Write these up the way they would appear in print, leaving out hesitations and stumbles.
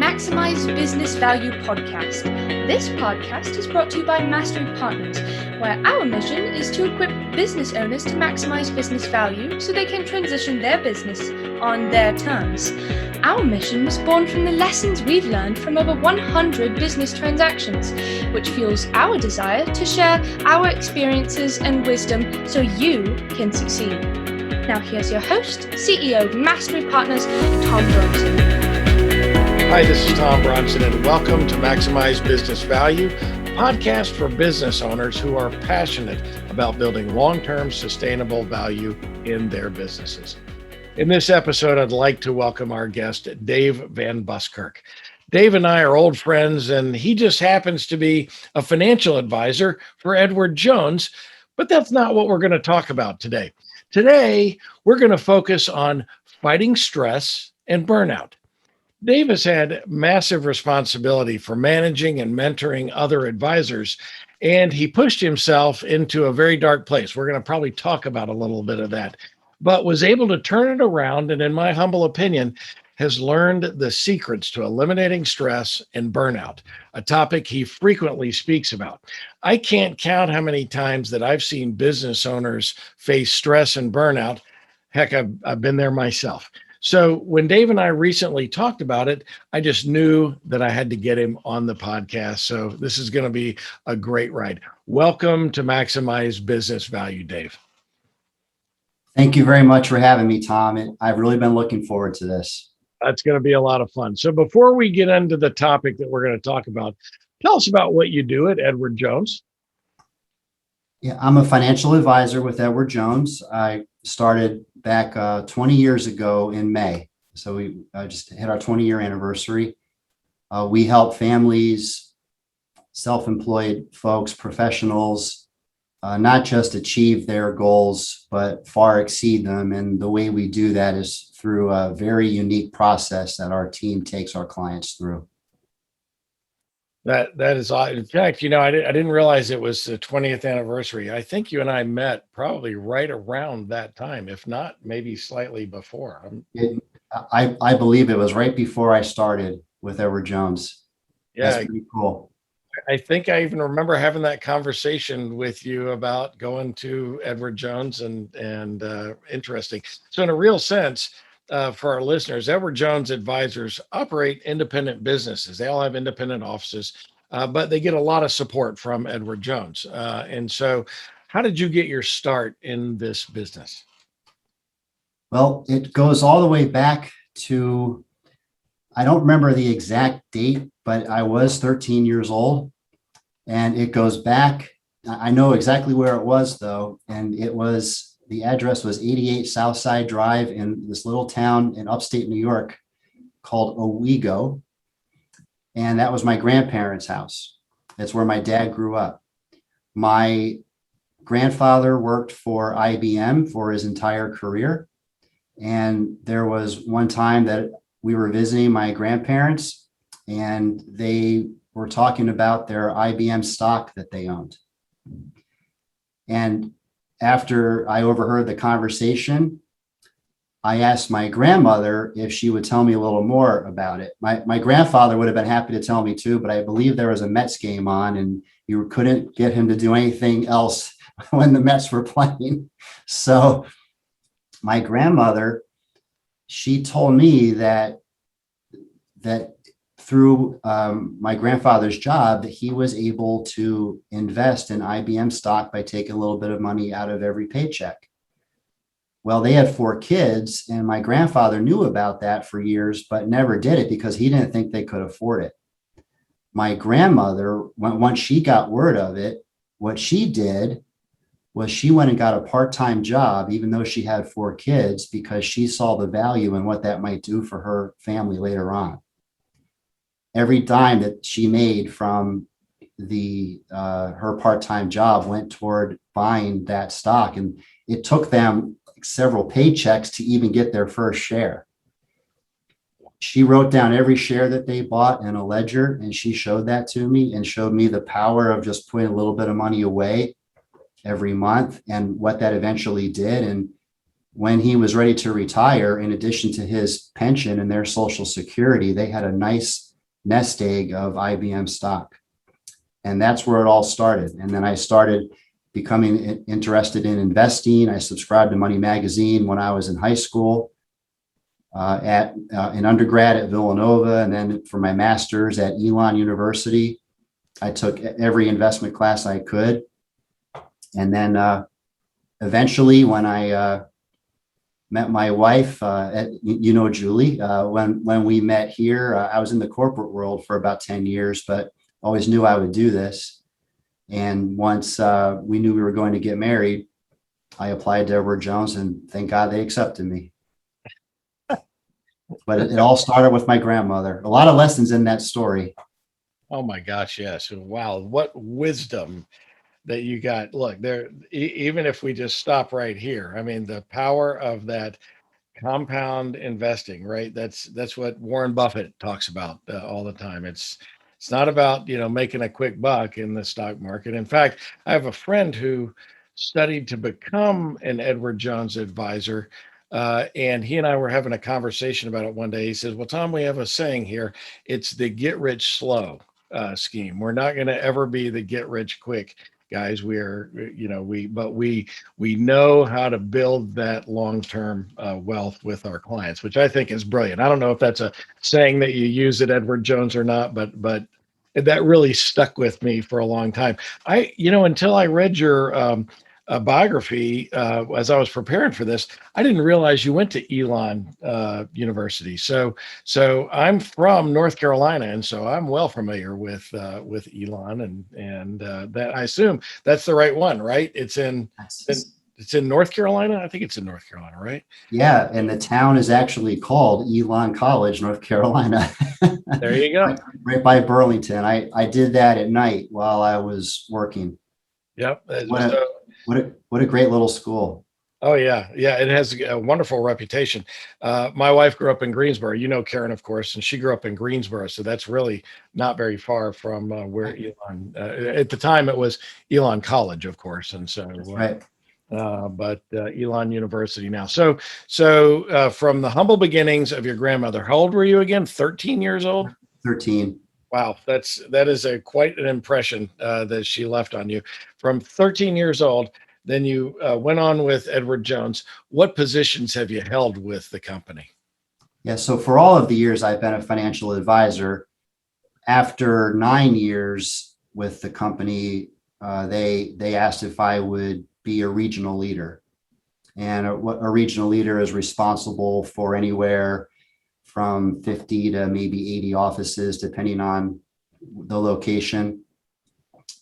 Maximize Business Value podcast. This podcast is brought to you by Mastery Partners, where our mission is to equip business owners to maximize business value so they can transition their business on their terms. Our mission was born from the lessons we've learned from over 100 business transactions, which fuels our desire to share our experiences and wisdom so you can succeed. Now here's your host, CEO of Mastery Partners, Tom Bronson. Hi, this is Tom Bronson, and welcome to Maximize Business Value, a podcast for business owners who are passionate about building long-term sustainable value in their businesses. In this episode, I'd like to welcome our guest, Dave Van Buskirk. Dave and I are old friends, and he just happens to be a financial advisor for Edward Jones, but that's not what we're going to talk about today. Today, we're going to focus on fighting stress and burnout. Dave has had massive responsibility for managing and mentoring other advisors, and he pushed himself into a very dark place. We're going to probably talk about a little bit of that, but was able to turn it around, and in my humble opinion, has learned the secrets to eliminating stress and burnout, a topic he frequently speaks about. I can't count how many times that I've seen business owners face stress and burnout. Heck, I've been there myself. So when Dave and I recently talked about it, I just knew that I had to get him on the podcast. So this is going to be a great ride. Welcome to Maximize Business Value, Dave. Thank you very much for having me, Tom. I've really been looking forward to this. That's going to be a lot of fun. So before we get into the topic that we're going to talk about, tell us about what you do at Edward Jones. Yeah, I'm a financial advisor with Edward Jones. I started back 20 years ago in May. So we just hit our 20-year anniversary. We help families, self-employed folks, professionals, not just achieve their goals, but far exceed them. And the way we do that is through a very unique process that our team takes our clients through. That is, in fact, I didn't realize it was the 20th anniversary. I think you and I met probably right around that time, if not maybe slightly before. I believe it was right before I started with Edward Jones. Yeah, that's pretty cool. I think I even remember having that conversation with you about going to Edward Jones and interesting. So in a real sense, for our listeners, Edward Jones advisors operate independent businesses. They all have independent offices, but they get a lot of support from Edward Jones. And so how did you get your start in this business? Well, it goes all the way back to, I don't remember the exact date, but I was 13 years old. And it goes back, I know exactly where it was though. And the address was 88 Southside Drive in this little town in upstate New York called Owego. And that was my grandparents' house. That's where my dad grew up. My grandfather worked for IBM for his entire career. And there was one time that we were visiting my grandparents and they were talking about their IBM stock that they owned. And after I overheard the conversation, I asked my grandmother if she would tell me a little more about it. My grandfather would have been happy to tell me too, but I believe there was a Mets game on and you couldn't get him to do anything else when the Mets were playing. So my grandmother, she told me that through my grandfather's job, that he was able to invest in IBM stock by taking a little bit of money out of every paycheck. Well, they had 4 kids, and my grandfather knew about that for years, but never did it because he didn't think they could afford it. My grandmother, once she got word of it, what she did was she went and got a part-time job, even though she had 4 kids, because she saw the value in what that might do for her family later on. Every dime that she made from her part-time job went toward buying that stock. And it took them several paychecks to even get their first share. She wrote down every share that they bought in a ledger, and she showed that to me and showed me the power of just putting a little bit of money away every month and what that eventually did. And when he was ready to retire, in addition to his pension and their Social Security, they had a nice nest egg of IBM stock. And that's where it all started. And then I started becoming interested in investing. I subscribed to Money Magazine when I was in high school, in undergrad at Villanova, and then for my master's at Elon University. I took every investment class I could. And then eventually, when I met my wife, Julie, when we met here, I was in the corporate world for about 10 years, but always knew I would do this. And once we knew we were going to get married, I applied to Edward Jones, and thank God they accepted me. But it all started with my grandmother. A lot of lessons in that story. Oh my gosh, yes. Wow, what wisdom that you got. Look, there, even if we just stop right here, I mean, the power of that compound investing, right? That's what Warren Buffett talks about all the time. It's not about, making a quick buck in the stock market. In fact, I have a friend who studied to become an Edward Jones advisor. And he and I were having a conversation about it one day. He says, "Well, Tom, we have a saying here. It's the get rich slow scheme. We're not going to ever be the get rich quick guys. We are, we know how to build that long-term wealth with our clients," which I think is brilliant. I don't know if that's a saying that you use at Edward Jones or not, but that really stuck with me for a long time. Until I read your biography as I was preparing for this, I didn't realize you went to Elon University. So I'm from North Carolina, and so I'm well familiar with Elon, and that, I assume that's the right one, right? It's in North Carolina. I think it's in North Carolina, right? Yeah, and the town is actually called Elon College, North Carolina. There you go. Right by Burlington. I did that at night while I was working. Yep. What a great little school. Oh yeah. It has a wonderful reputation. My wife grew up in Greensboro. You know Karen, of course, and she grew up in Greensboro, so that's really not very far from where Elon. At the time, it was Elon College, of course, and so right. But Elon University now. So from the humble beginnings of your grandmother, how old were you again? 13 years old? 13. Wow, that is quite an impression that she left on you. From 13 years old, then you went on with Edward Jones. What positions have you held with the company? Yeah, so for all of the years I've been a financial advisor, after 9 years with the company, they asked if I would be a regional leader. And a regional leader is responsible for anywhere from 50 to maybe 80 offices, depending on the location.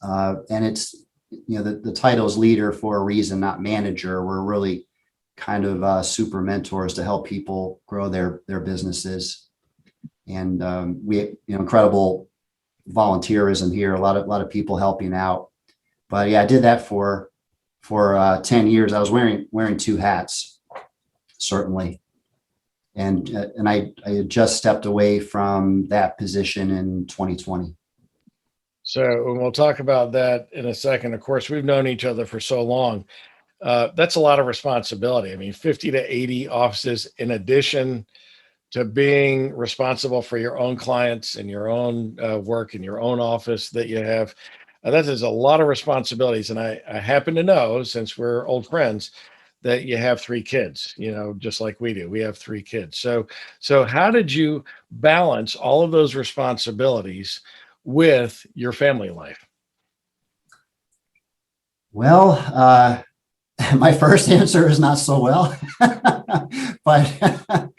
And it's, the title is leader for a reason, not manager. We're really kind of super mentors to help people grow their businesses. And we, incredible volunteerism here, a lot of people helping out. But yeah, I did that for 10 years. I was wearing two hats, certainly. And I had just stepped away from that position in 2020. So we'll talk about that in a second. Of course, we've known each other for so long. That's a lot of responsibility. I mean, 50 to 80 offices, in addition to being responsible for your own clients and your own work in your own office that you have. That is a lot of responsibilities. And I happen to know, since we're old friends, that you have 3 kids, just like we do. We have 3 kids. So how did you balance all of those responsibilities with your family life? Well, my first answer is not so well, but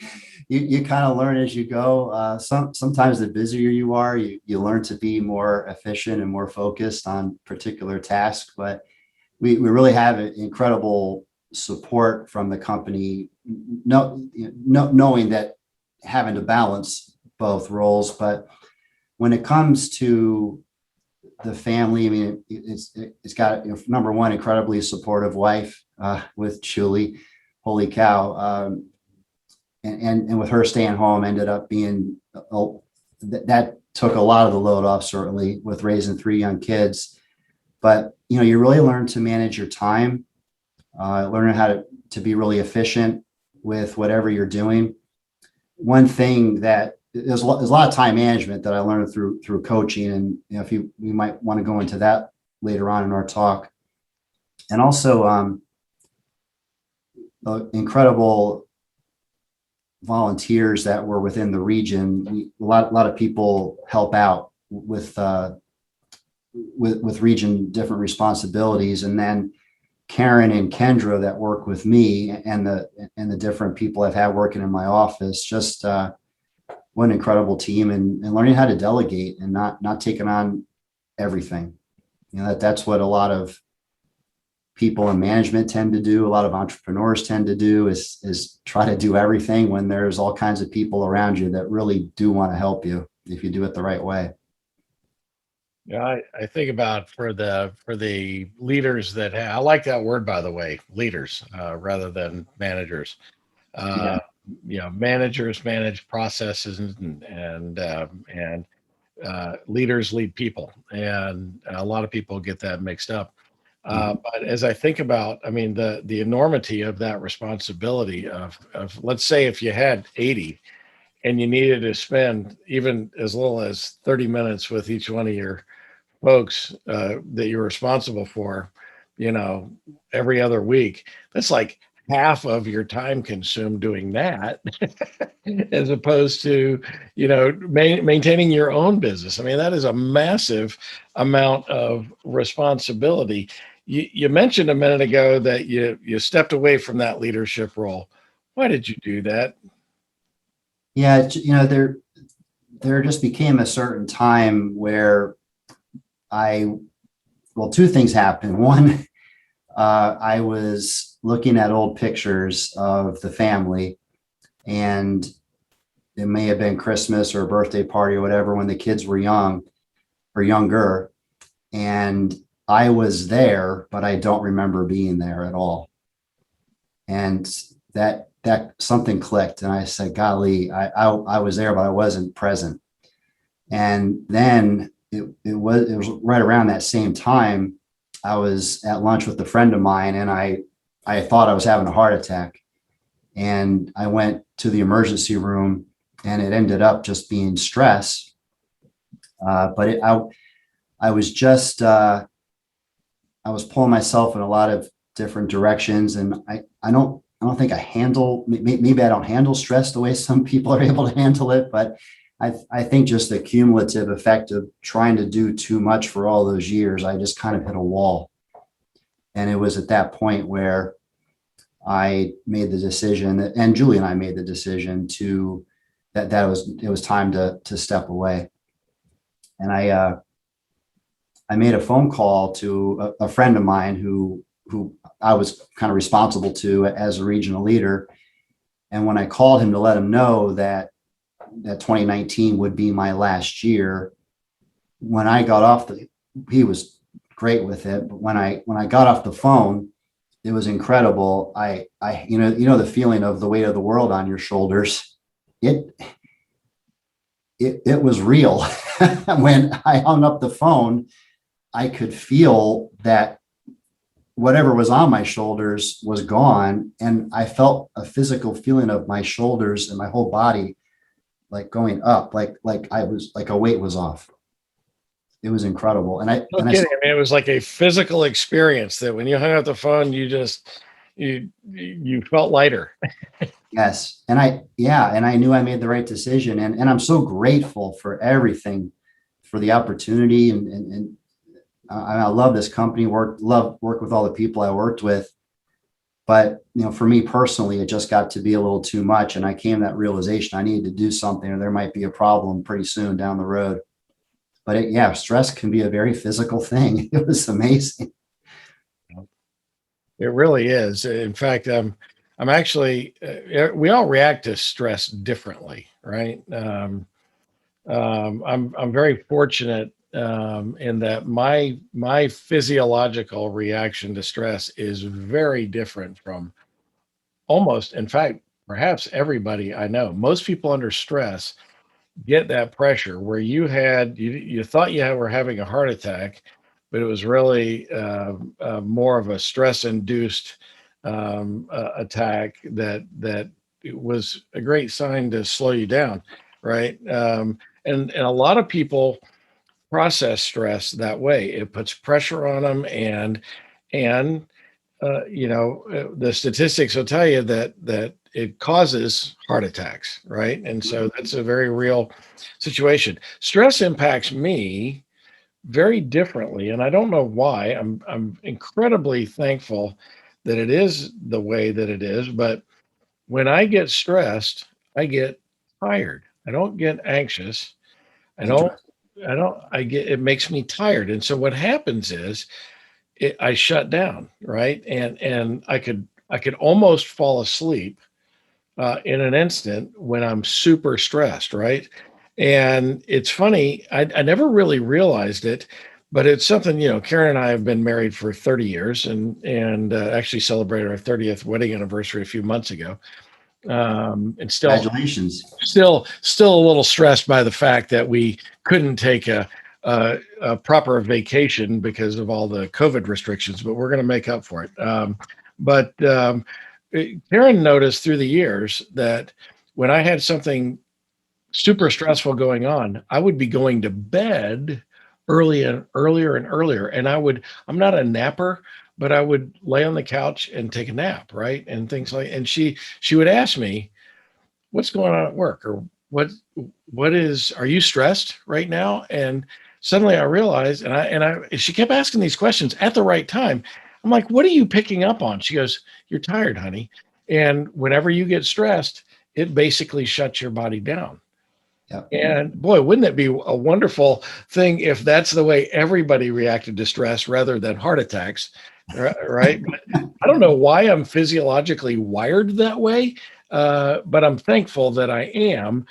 you kind of learn as you go. Sometimes the busier you are, you learn to be more efficient and more focused on particular tasks. But we really have incredible support from the company, knowing that having to balance both roles. But when it comes to the family, I mean, it's got, number one, incredibly supportive wife with Julie. Holy cow. And with her staying home ended up being, that took a lot of the load off, certainly, with raising 3 young kids. But, you really learn to manage your time, learning how to be really efficient with whatever you're doing. One thing that there's a lot of time management that I learned through coaching, and if we might want to go into that later on in our talk, and also incredible volunteers that were within the region. A lot of people help out with region different responsibilities, and then Karen and Kendra that work with me, and the different people I've had working in my office. Just what an incredible team, and learning how to delegate and not taking on everything. That's what a lot of people in management tend to do. A lot of entrepreneurs tend to do is try to do everything when there's all kinds of people around you that really do want to help you if you do it the right way. Yeah, I think about for the leaders that I like that word, by the way, leaders rather than managers. Yeah. Managers manage processes, and leaders lead people, and a lot of people get that mixed up. But as I think about, I mean, the enormity of that responsibility of let's say if you had 80 and you needed to spend even as little as 30 minutes with each one of your folks that you're responsible for, every other week, that's like half of your time consumed doing that as opposed to, maintaining your own business. I mean, that is a massive amount of responsibility. You mentioned a minute ago that you stepped away from that leadership role. Why did you do that? Yeah, there just became a certain time where two things happened. One, I was looking at old pictures of the family, and it may have been Christmas or a birthday party or whatever when the kids were young or younger. And I was there, but I don't remember being there at all. And that something clicked, and I said, golly, I was there, but I wasn't present. And then it was right around that same time, I was at lunch with a friend of mine, and I thought I was having a heart attack. And I went to the emergency room, and it ended up just being stress. But I was just, I was pulling myself in a lot of different directions. And I don't think I handle, maybe I don't handle stress the way some people are able to handle it, but I think just the cumulative effect of trying to do too much for all those years, I just kind of hit a wall. And it was at that point where I made the decision, and Julie and I made the decision that it was time to step away. And I made a phone call to a friend of mine who I was kind of responsible to as a regional leader. And when I called him to let him know that 2019 would be my last year, when I got off he was great with it. But when I got off the phone, it was incredible. I the feeling of the weight of the world on your shoulders. It was real. When I hung up the phone, I could feel that whatever was on my shoulders was gone. And I felt a physical feeling of my shoulders and my whole body like going up, like I was like a weight was off. It was incredible. And No kidding. I mean, it was like a physical experience that when you hung up the phone, you felt lighter. Yes. And I knew I made the right decision. And I'm so grateful for everything, for the opportunity. And I love this company, work with all the people I worked with. But, for me personally, it just got to be a little too much. And I came to that realization I needed to do something, or there might be a problem pretty soon down the road. But stress can be a very physical thing. It was amazing. It really is. In fact, I'm actually, we all react to stress differently, right? I'm very fortunate in that my physiological reaction to stress is very different from almost, in fact, perhaps everybody I know. Most people under stress get that pressure where you thought you were having a heart attack, but it was really more of a stress-induced attack that it was a great sign to slow you down. right? And a lot of people process stress that way. It puts pressure on them, and the statistics will tell you that it causes heart attacks, right? And so that's a very real situation. Stress impacts me very differently, and I don't know why. I'm incredibly thankful that it is the way that it is, but when I get stressed, I get tired. I don't get anxious. I don't Interesting. I get, it makes me tired. And so what happens is I shut down, right? And I could almost fall asleep in an instant when I'm super stressed, right? And it's funny, I never really realized it, but it's something, Karen and I have been married for 30 years and actually celebrated our 30th wedding anniversary a few months ago. And Congratulations. still a little stressed by the fact that we couldn't take a proper vacation because of all the COVID restrictions, but we're going to make up for it. But Karen noticed through the years that when I had something super stressful going on, I would be going to bed earlier and earlier. And I'm not a napper, but I would lay on the couch and take a nap, right? And things like, and she would ask me, what's going on at work? Or are you stressed right now? And suddenly I realized, she kept asking these questions at the right time. I'm like, what are you picking up on? She goes, you're tired, honey. And whenever you get stressed, it basically shuts your body down. Yeah. And boy, wouldn't it be a wonderful thing if that's the way everybody reacted to stress rather than heart attacks, right? But I don't know why I'm physiologically wired that way, but I'm thankful that I am.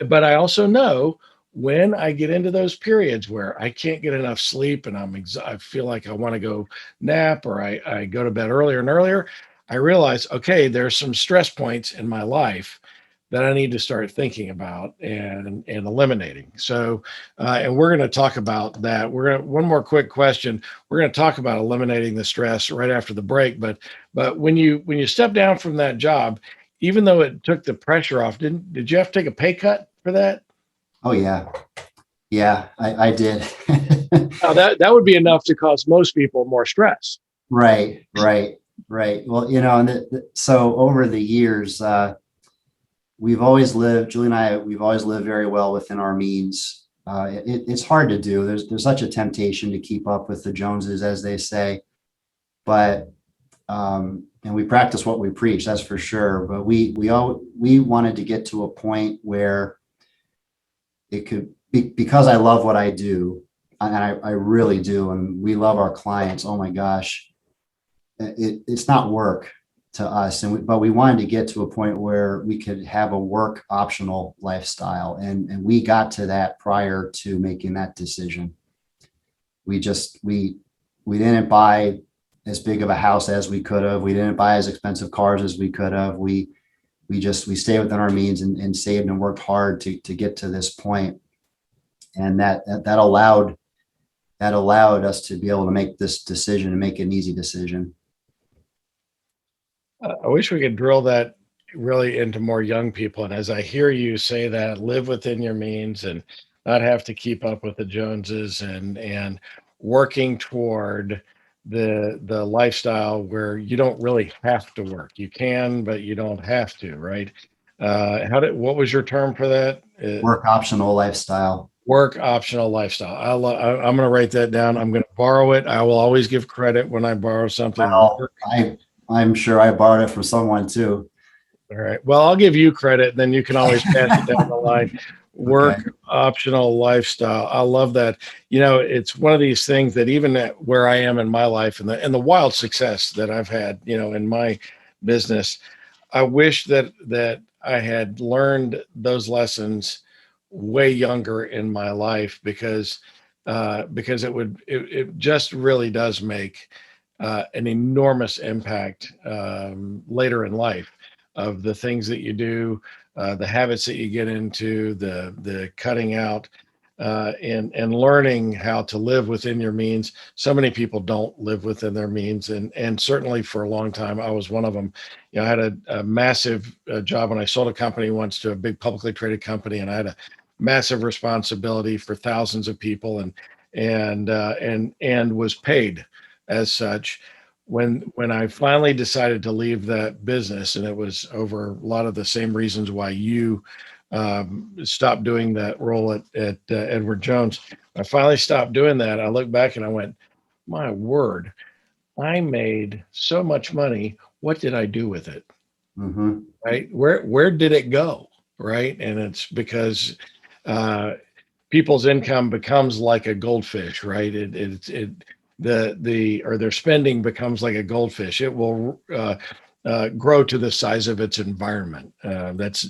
But I also know when I get into those periods where I can't get enough sleep and I feel like I want to go nap or I go to bed earlier and earlier, I realize, okay, there's some stress points in my life that I need to start thinking about and eliminating. So, and we're going to talk about that. One more quick question. We're going to talk about eliminating the stress right after the break. But when you step down from that job, even though it took the pressure off, did you have to take a pay cut for that? Oh yeah. Yeah, I did. Now that would be enough to cause most people more stress. Right. Well, so over the years, Julie and I, we've always lived very well within our means. It's hard to do. There's such a temptation to keep up with the Joneses, as they say, but and we practice what we preach, that's for sure. But we wanted to get to a point where it could be, because I love what I do, and I really do, and we love our clients. Oh my gosh, it's not work to us, but we wanted to get to a point where we could have a work optional lifestyle, and we got to that prior to making that decision. We didn't buy as big of a house as we could have. We didn't buy as expensive cars as we could have. We stayed within our means and saved and worked hard to get to this point, and that allowed us to be able to make this decision and make an easy decision. I wish we could drill that really into more young people. And as I hear you say that, live within your means and not have to keep up with the Joneses and working toward the lifestyle where you don't really have to work. You can, but you don't have to, right? What was your term for that? Work optional lifestyle. Work optional lifestyle. I'm going to write that down. I'm going to borrow it. I will always give credit when I borrow something. Well, I'm sure I borrowed it from someone too. All right. Well, I'll give you credit, then you can always pass it down the line. Work Okay. optional lifestyle. I love that. It's one of these things that even at where I am in my life and the wild success that I've had, in my business, I wish that I had learned those lessons way younger in my life because it just really does make an enormous impact later in life of the things that you do, the habits that you get into, the cutting out and learning how to live within your means. So many people don't live within their means, and certainly for a long time, I was one of them. I had a massive job when I sold a company once to a big publicly traded company, and I had a massive responsibility for thousands of people, and was paid as such. When I finally decided to leave that business, and it was over a lot of the same reasons why you stopped doing that role at Edward Jones. I finally stopped doing that. I looked back and I went, my word, I made so much money. What did I do with it? Mm-hmm. Right? Where did it go? Right? And it's because people's income becomes like a goldfish, right? Their spending becomes like a goldfish. It will grow to the size of its environment. That's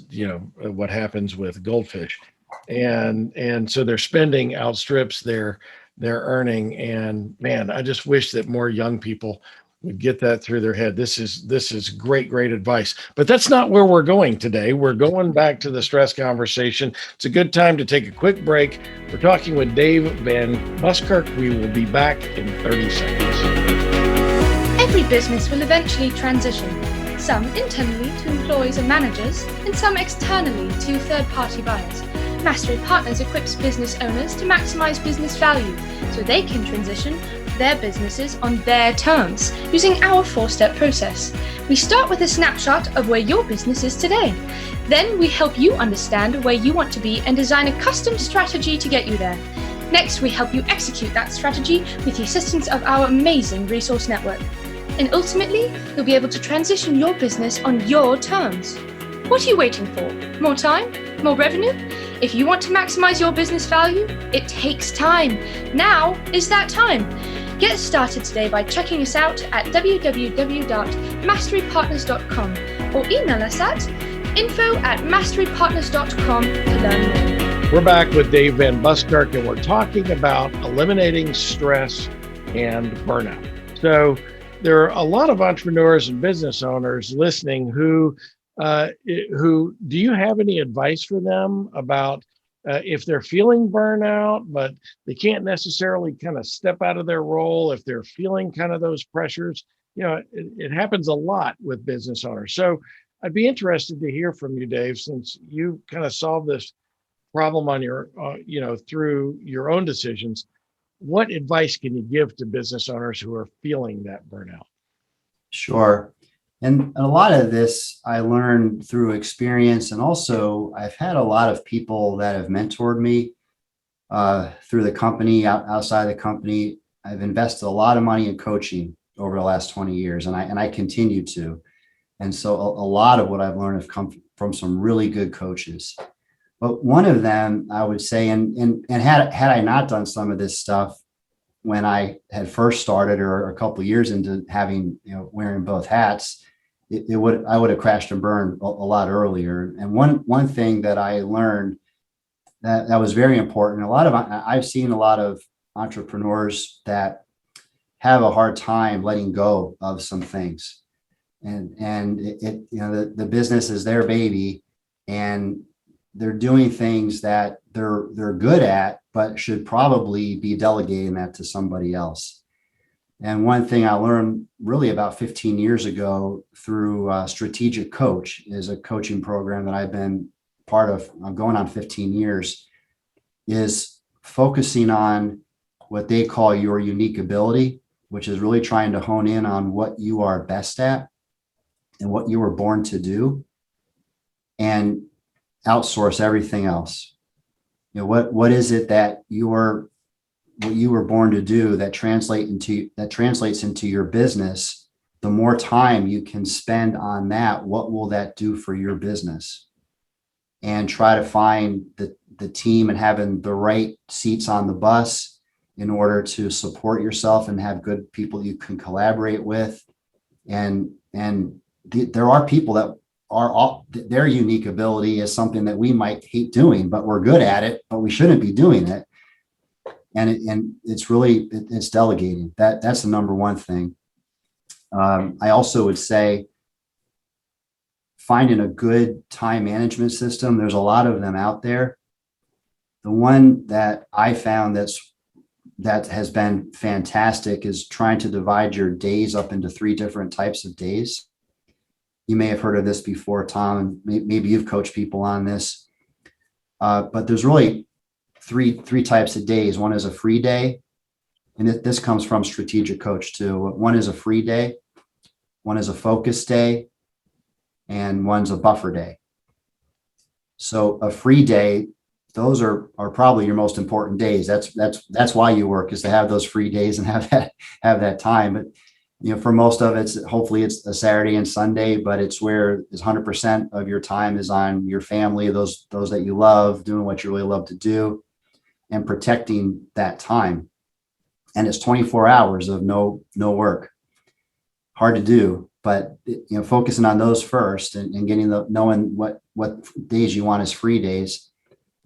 what happens with goldfish, and so their spending outstrips their earning. And man, I just wish that more young people would get that through their head. This is great advice. But that's not where we're going today. We're going back to the stress conversation. It's a good time to take a quick break. We're talking with Dave Van Buskirk. We will be back in 30 seconds. Every business will eventually transition, some internally to employees and managers, and some externally to third-party buyers. Mastery Partners equips business owners to maximize business value so they can transition their businesses on their terms using our 4-step process. We start with a snapshot of where your business is today. Then we help you understand where you want to be and design a custom strategy to get you there. Next, we help you execute that strategy with the assistance of our amazing resource network. And ultimately, you'll be able to transition your business on your terms. What are you waiting for? More time? More revenue? If you want to maximize your business value, it takes time. Now is that time. Get started today by checking us out at www.masterypartners.com or email us at info@masterypartners.com to learn more. We're back with Dave Van Buskirk, and we're talking about eliminating stress and burnout. So there are a lot of entrepreneurs and business owners listening who do you have any advice for them about if they're feeling burnout, but they can't necessarily kind of step out of their role, if they're feeling kind of those pressures? It happens a lot with business owners. So I'd be interested to hear from you, Dave, since you kind of solved this problem on your, through your own decisions. What advice can you give to business owners who are feeling that burnout? Sure. And a lot of this I learned through experience. And also I've had a lot of people that have mentored me through the company, outside the company. I've invested a lot of money in coaching over the last 20 years, and I continue to. And so a lot of what I've learned have come from some really good coaches. But one of them, I would say, and had I not done some of this stuff when I had first started, or a couple of years into having, wearing both hats, I would have crashed and burned a lot earlier. And one thing that I learned that was very important, I've seen a lot of entrepreneurs that have a hard time letting go of some things, and the business is their baby, and they're doing things that they're good at, but should probably be delegating that to somebody else. And one thing I learned really about 15 years ago through Strategic Coach, is a coaching program that I've been part of, I'm going on 15 years, is focusing on what they call your unique ability, which is really trying to hone in on what you are best at and what you were born to do, and outsource everything else. What is it that what you were born to do that translates into your business? The more time you can spend on that, what will that do for your business? And try to find the team and having the right seats on the bus in order to support yourself and have good people you can collaborate with. And there are people that their unique ability is something that we might hate doing, but we're good at it, but we shouldn't be doing it. And it's delegating. That's the number one thing. I also would say finding a good time management system. There's a lot of them out there. the one that I found that has been fantastic is trying to divide your days up into 3 different types of days. You may have heard of this before, Tom, and maybe you've coached people on this. But there's really three types of days. One is a free day, and this comes from Strategic Coach too. One is a free day, one is a focus day, and one's a buffer day. So a free day, those are probably your most important days. That's why you work, is to have those free days and have that time. But for most of it, hopefully it's a Saturday and Sunday, but it's where 100% of your time is on your family, those that you love, doing what you really love to do, and protecting that time. And it's 24 hours of no work. Hard to do, but focusing on those first and getting knowing what days you want as free days.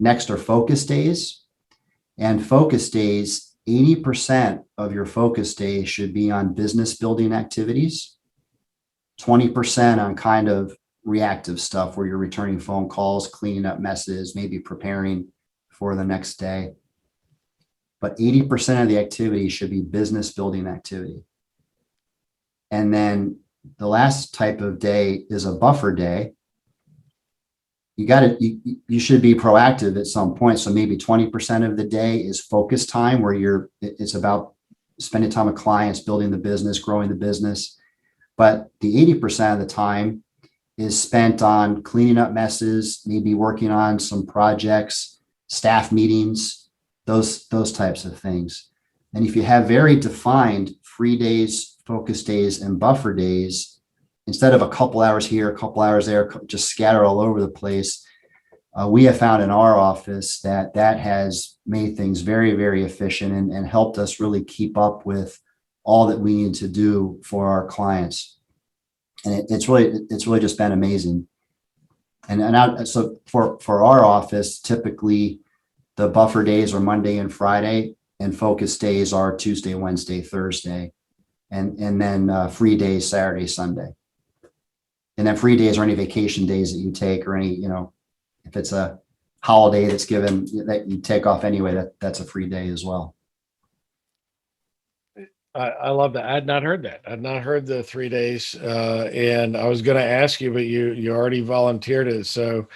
Next are focus days, and focus days, 80% of your focus days should be on business building activities, 20% on kind of reactive stuff where you're returning phone calls, cleaning up messes, maybe preparing for the next day. But 80% of the activity should be business building activity. And then the last type of day is a buffer day. You should be proactive at some point. So maybe 20% of the day is focus time, where it's about spending time with clients, building the business, growing the business. But the 80% of the time is spent on cleaning up messes, maybe working on some projects, staff meetings, those types of things. And if you have very defined free days, focus days, and buffer days, instead of a couple hours here, a couple hours there, just scatter all over the place, we have found in our office that has made things very, very efficient and helped us really keep up with all that we need to do for our clients. And it's really just been amazing. So for our office, typically the buffer days are Monday and Friday, and focus days are Tuesday, Wednesday, Thursday, and then free days Saturday, Sunday. And then free days are any vacation days that you take, or any, if it's a holiday that's given that you take off anyway, that's a free day as well. I love that. I had not heard that. I'd not heard the 3 days. And I was going to ask you, but you already volunteered it. So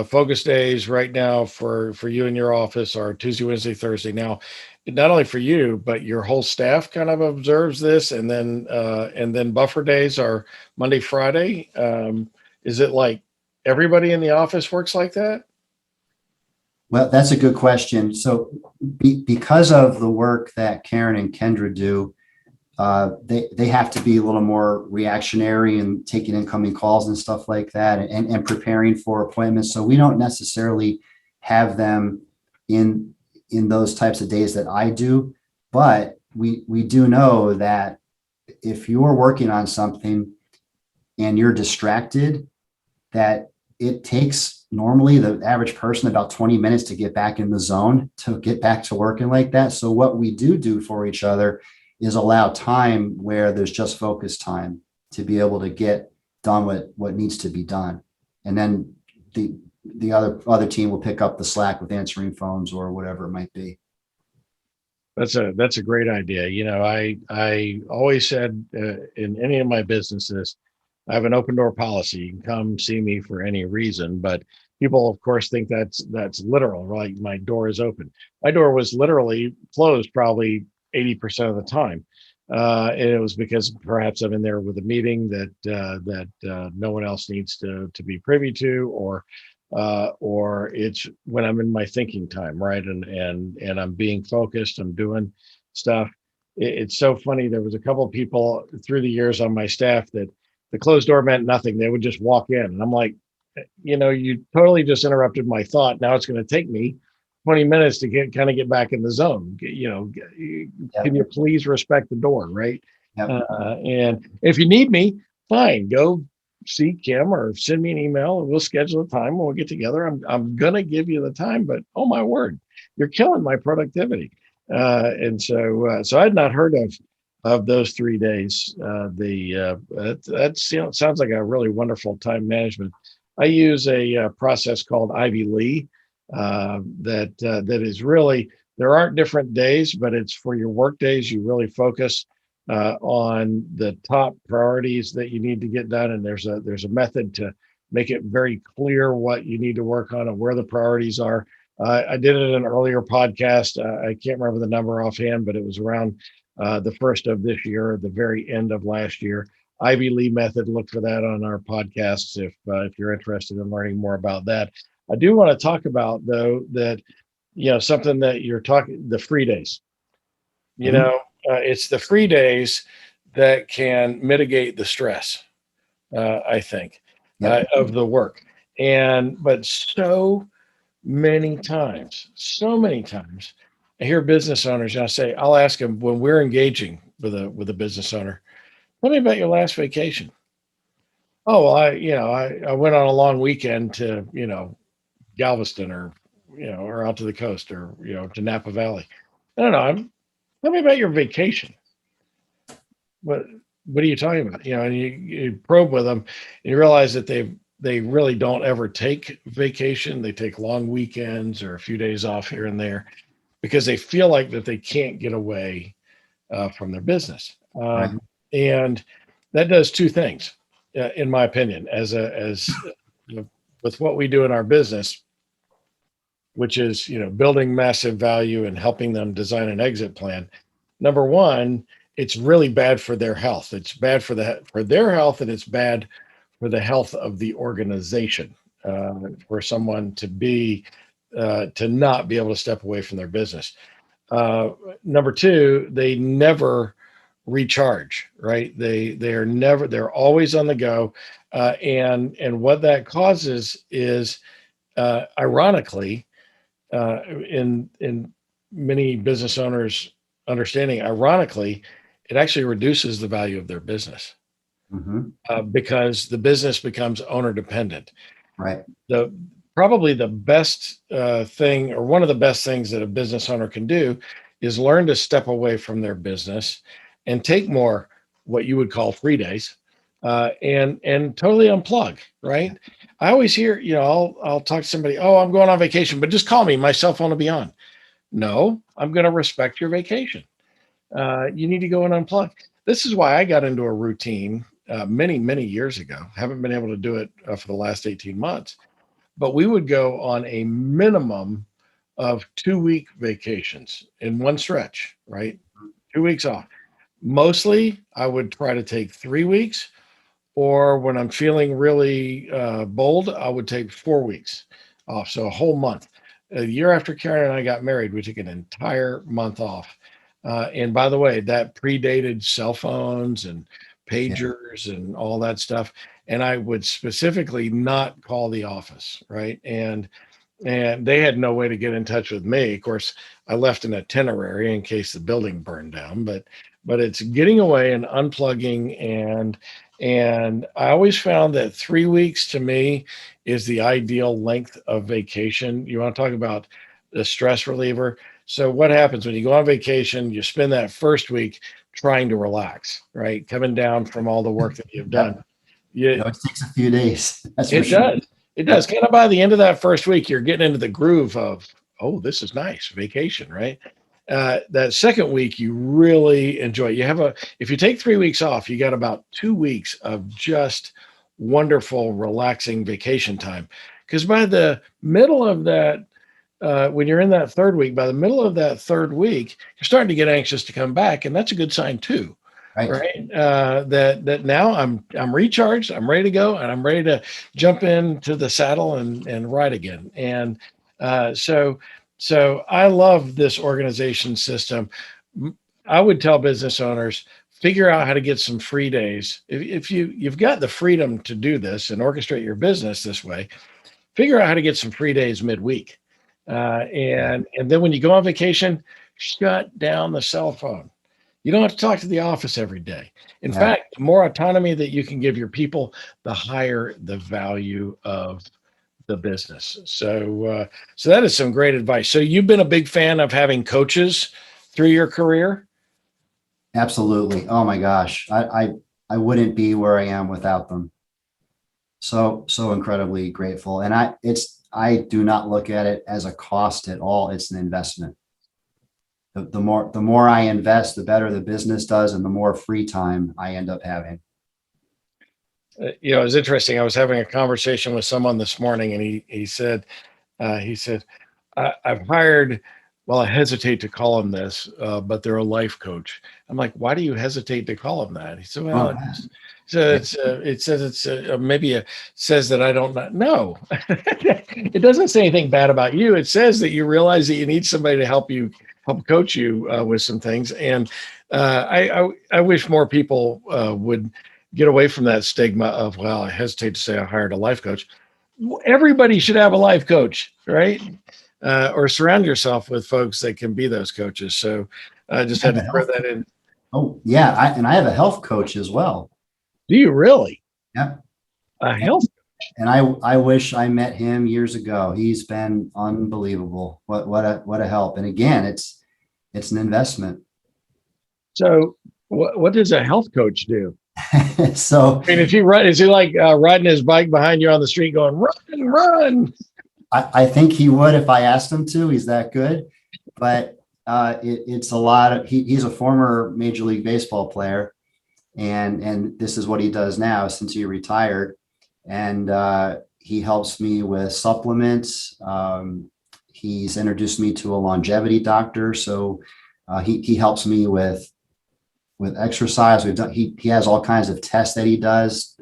focus days right now for you and your office are Tuesday, Wednesday, Thursday. Now, not only for you, but your whole staff kind of observes this, and then buffer days are Monday, Friday. Is it like everybody in the office works like that? Well, that's a good question. So because of the work that Karen and Kendra do, they have to be a little more reactionary and taking incoming calls and stuff like that, and preparing for appointments. So we don't necessarily have them in those types of days that I do, but we do know that if you're working on something and you're distracted, that it takes normally the average person about 20 minutes to get back in the zone, to get back to working like that. So what we do for each other is allow time where there's just focus time to be able to get done what needs to be done. And then the other team will pick up the slack with answering phones or whatever it might be. That's a great idea. I always said in any of my businesses, I have an open door policy. You can come see me for any reason, but people, of course, think that's literal, right? My door is open. My door was literally closed probably 80% of the time. And it was because perhaps I'm in there with a meeting that no one else needs to be privy to, or it's when I'm in my thinking time, right? And I'm being focused, I'm doing stuff. It's so funny. There was a couple of people through the years on my staff that the closed door meant nothing. They would just walk in, and I'm like, you totally just interrupted my thought. Now it's going to take me 20 minutes to get back in the zone. Can you please respect the door, right? Yep. And if you need me, fine, go see Kim or send me an email, and we'll schedule a time when we'll get together. I'm gonna give you the time, but oh my word, you're killing my productivity. And so I had not heard of those 3 days. That sounds like a really wonderful time management. I use a process called Ivy Lee. that is really, there aren't different days, but it's for your work days. You really focus on the top priorities that you need to get done, and there's a method to make it very clear what you need to work on and where the priorities are. I did it in an earlier podcast. I can't remember the number offhand, but it was around the first of this year, the very end of last year. Ivy Lee method. Look for that on our podcasts if you're interested in learning more about that. I do want to talk about, though, that something that you're talking, the free days. It's the free days that can mitigate the stress. I think of the work, but so many times, I hear business owners, and I'll ask them when we're engaging with a business owner, tell me about your last vacation. Oh, well, I went on a long weekend to, Galveston or out to the coast or, to Napa Valley. I don't know. Tell me about your vacation. What are you talking about? And you probe with them and you realize that they really don't ever take vacation. They take long weekends or a few days off here and there because they feel like that they can't get away from their business. Right. And that does two things, in my opinion, with what we do in our business, which is, building massive value and helping them design an exit plan. Number one, it's really bad for their health. It's bad for their health, and it's bad for the health of the organization, for someone to not be able to step away from their business. Number two, they never recharge, right? They're always on the go. And what that causes is, ironically, in many business owners' understanding, ironically, it actually reduces the value of their business because the business becomes owner dependent. Right. Probably the best thing, or one of the best things that a business owner can do, is learn to step away from their business and take more what you would call free days, and totally unplug. Right. I always hear, I'll talk to somebody. Oh, I'm going on vacation, but just call me. My cell phone will be on. No, I'm going to respect your vacation. You need to go and unplug. This is why I got into a routine many, many years ago. Haven't been able to do it for the last 18 months. But we would go on a minimum of 2-week vacations in one stretch, right? 2 weeks off. Mostly, I would try to take 3 weeks, or when I'm feeling really bold, I would take 4 weeks off. So a whole month. A year after Karen and I got married, we took an entire month off. And by the way, that predated cell phones and pagers and all that stuff. And I would specifically not call the office, right? And they had no way to get in touch with me. Of course, I left an itinerary in case the building burned down, but it's getting away and unplugging. And I always found that 3 weeks to me is the ideal length of vacation. You want to talk about the stress reliever. So what happens when you go on vacation, you spend that first week trying to relax, right? Coming down from all the work that you've done. It takes a few days. It does. Kind of by the end of that first week, you're getting into the groove of, oh, this is nice vacation, right? That second week, you really enjoy it. If you take 3 weeks off, you got about 2 weeks of just wonderful, relaxing vacation time. Because by the middle of that, when you're in that third week, by the middle of that third week, you're starting to get anxious to come back, and that's a good sign too, right? That now I'm recharged, I'm ready to go, and I'm ready to jump into the saddle and ride again. And so I love this organization system. I would tell business owners, figure out how to get some free days. If you've got the freedom to do this and orchestrate your business this way, figure out how to get some free days midweek. And then when you go on vacation, shut down the cell phone. You don't have to talk to the office every day. In fact, the more autonomy that you can give your people, the higher the value of the business. So that is some great advice. So you've been a big fan of having coaches through your career? Absolutely. Oh my gosh. I wouldn't be where I am without them. So incredibly grateful. And I do not look at it as a cost at all. It's an investment. The more I invest, the better the business does, and the more free time I end up having. It was interesting. I was having a conversation with someone this morning, and he said, I've hired, well, I hesitate to call him this, but they're a life coach. I'm like, why do you hesitate to call him that? He said, well, it says it's maybe it says that I don't know. It doesn't say anything bad about you. It says that you realize that you need somebody to help coach you with some things. And I wish more people would get away from that stigma of, well, I hesitate to say I hired a life coach. Everybody should have a life coach, right? Or surround yourself with folks that can be those coaches. So I just had to throw that in. Oh, yeah. And I have a health coach as well. Do you really? Yeah. A health coach? And I wish I met him years ago. He's been unbelievable. What a help. And again, it's an investment. So what does a health coach do? So I mean, is he like riding his bike behind you on the street going, run? I think he would if I asked him to. He's that good. But it's a lot of, he's a former Major League Baseball player. And this is what he does now since he retired. And he helps me with supplements. He's introduced me to a longevity doctor. So he helps me with exercise. He has all kinds of tests that he does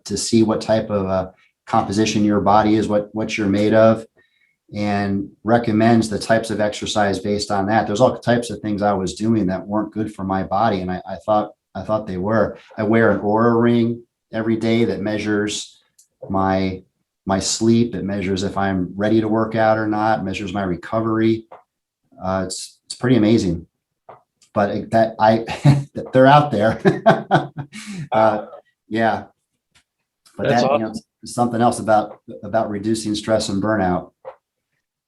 to see what type of composition your body is, what you're made of, and recommends the types of exercise based on that. There's all types of things I was doing that weren't good for my body. And I thought they were. I wear an Oura ring every day that measures my sleep. It measures if I'm ready to work out or not, measures my recovery. It's pretty amazing. But they're out there. Yeah. But that's that, awesome. Something else about reducing stress and burnout.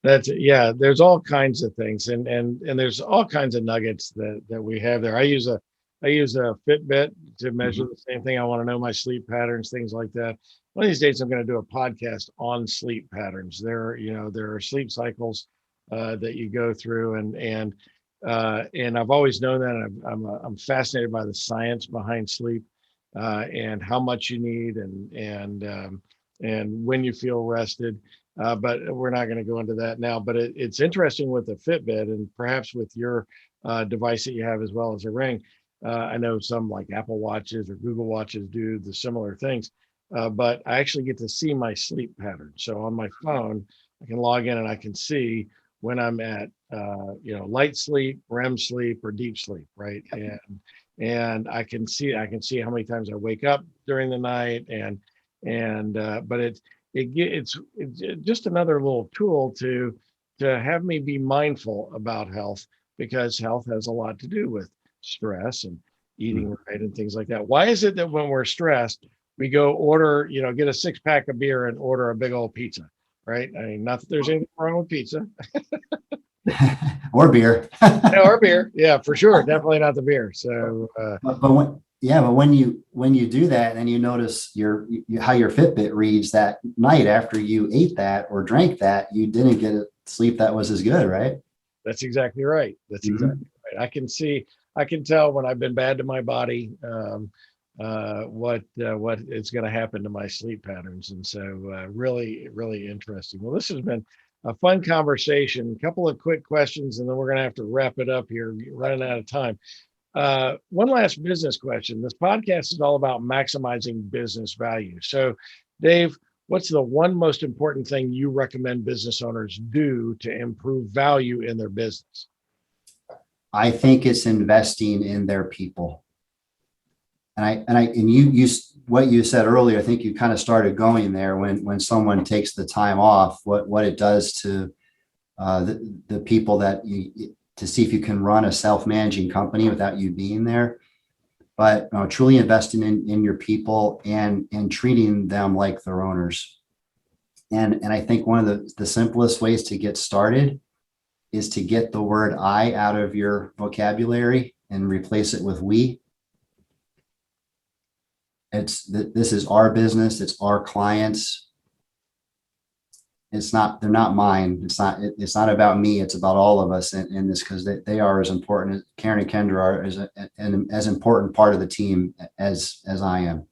There's all kinds of things, and there's all kinds of nuggets that we have there. I use a Fitbit to measure the same thing. I want to know my sleep patterns, things like that. One of these days I'm going to do a podcast on sleep patterns. There are sleep cycles that you go through, and I've always known that. I'm fascinated by the science behind sleep, and how much you need, and when you feel rested. But we're not going to go into that now. But it's interesting with the Fitbit, and perhaps with your device that you have as well as a ring. I know some like Apple Watches or Google Watches do the similar things, but I actually get to see my sleep pattern. So on my phone, I can log in and I can see when I'm at light sleep, REM sleep, or deep sleep, right? And I can see how many times I wake up during the night, but it's just another little tool to have me be mindful about health, because health has a lot to do with stress and eating right and things like that. Why is it that when we're stressed, we go order, get a 6-pack of beer and order a big old pizza, right? I mean, not that there's anything wrong with pizza. Or beer. Or beer. Yeah, for sure. Definitely not the beer. So, but when you do that and you notice how your Fitbit reads that night after you ate that or drank that, you didn't get a sleep that was as good, right? That's exactly right. Exactly right. I can tell when I've been bad to my body, what is going to happen to my sleep patterns. And so really, really interesting. Well, this has been a fun conversation. A couple of quick questions, and then we're going to have to wrap it up here. We're running out of time. One last business question. This podcast is all about maximizing business value. So, Dave, what's the one most important thing you recommend business owners do to improve value in their business? I think it's investing in their people. And you what you said earlier, I think you kind of started going there when someone takes the time off, what it does to the people to see if you can run a self-managing company without you being there. But truly investing in your people and treating them like their owners. And I think one of the simplest ways to get started is to get the word I out of your vocabulary and replace it with we. This is our business. It's our clients. they're not mine. It's not about me. It's about all of us in this, because they are as important. Karen and Kendra are as important part of the team as I am.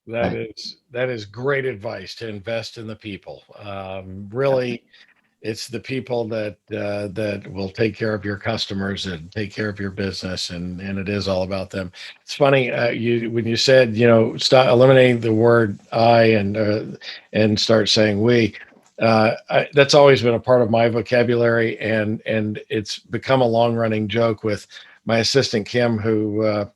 That is great advice, to invest in the people. Really, it's the people that will take care of your customers and take care of your business, and it is all about them. It's funny, when you said, stop eliminating the word I and start saying we. That's always been a part of my vocabulary, and it's become a long running joke with my assistant Kim, who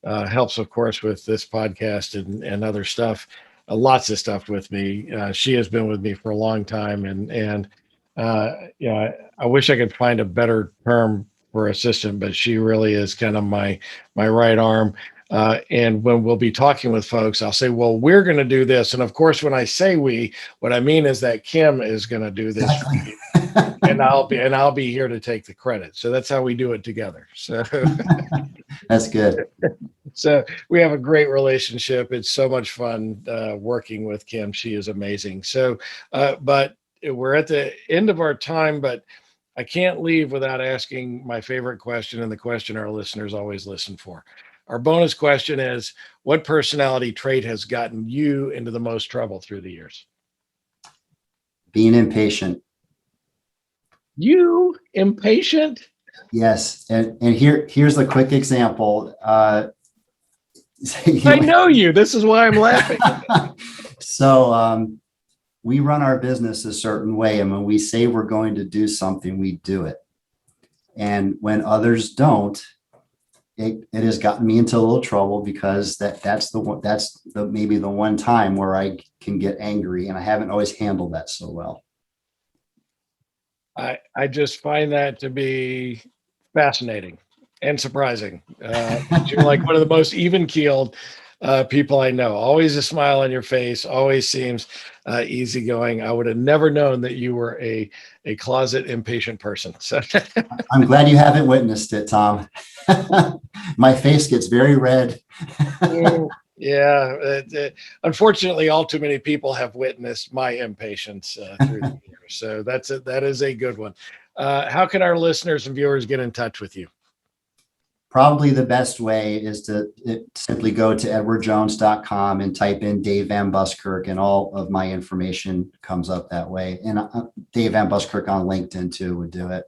helps, of course, with this podcast and other stuff, lots of stuff with me. She has been with me for a long time, and I wish I could find a better term for assistant, but she really is kind of my right arm. And when we'll be talking with folks, I'll say, well, we're going to do this. And of course, when I say we, what I mean is that Kim is going to do this. Exactly. and I'll be here to take the credit. So that's how we do it together. So that's good. So we have a great relationship. It's so much fun working with Kim. She is amazing. So, but we're at the end of our time, but I can't leave without asking my favorite question, and the question our listeners always listen for. Our bonus question is, what personality trait has gotten you into the most trouble through the years? Being impatient. You impatient? Yes. And here's the quick example. I know you. This is why I'm laughing. So we run our business a certain way. And when we say we're going to do something, we do it. And when others don't, it has gotten me into a little trouble, because that's maybe the one time where I can get angry, and I haven't always handled that so well. I just find that to be fascinating and surprising. You're like one of the most even-keeled people I know. Always a smile on your face, always seems easygoing. I would have never known that you were a closet impatient person. So I'm glad you haven't witnessed it, Tom. My face gets very red. Yeah. Unfortunately, all too many people have witnessed my impatience through the years. So that is a good one. How can our listeners and viewers get in touch with you? Probably the best way is to simply go to edwardjones.com and type in Dave Van Buskirk, and all of my information comes up that way. And Dave Van Buskirk on LinkedIn too would do it.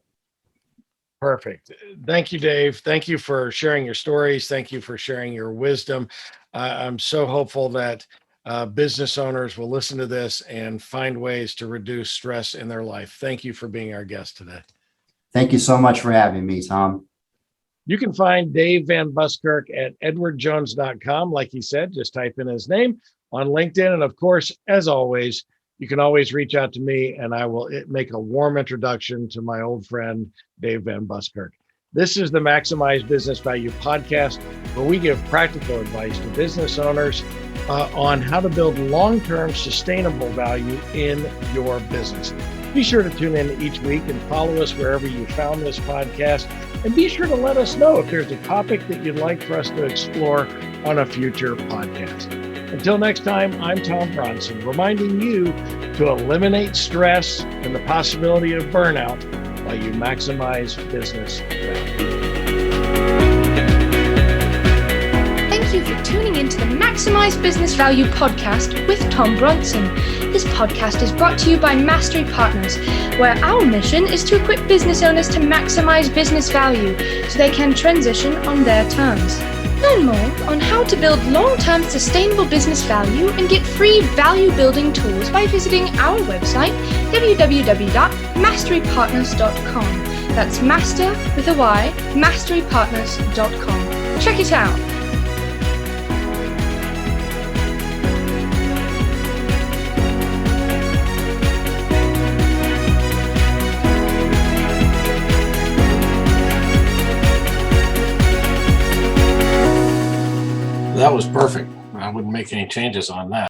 Perfect. Thank you, Dave. Thank you for sharing your stories. Thank you for sharing your wisdom. I'm so hopeful that business owners will listen to this and find ways to reduce stress in their life. Thank you for being our guest today. Thank you so much for having me, Tom. You can find Dave Van Buskirk at edwardjones.com. Like he said, just type in his name on LinkedIn. And of course, as always, you can always reach out to me, and I will make a warm introduction to my old friend, Dave Van Buskirk. This is the Maximize Business Value podcast, where we give practical advice to business owners on how to build long-term sustainable value in your business. Be sure to tune in each week and follow us wherever you found this podcast. And be sure to let us know if there's a topic that you'd like for us to explore on a future podcast. Until next time, I'm Tom Bronson, reminding you to eliminate stress and the possibility of burnout while you maximize business value. Thank you for tuning into the Maximize Business Value podcast with Tom Bronson. This podcast is brought to you by Mastery Partners, where our mission is to equip business owners to maximize business value so they can transition on their terms. Learn more on how to build long-term sustainable business value and get free value-building tools by visiting our website, www.masterypartners.com. That's master with a Y, masterypartners.com. Check it out. That was perfect. I wouldn't make any changes on that.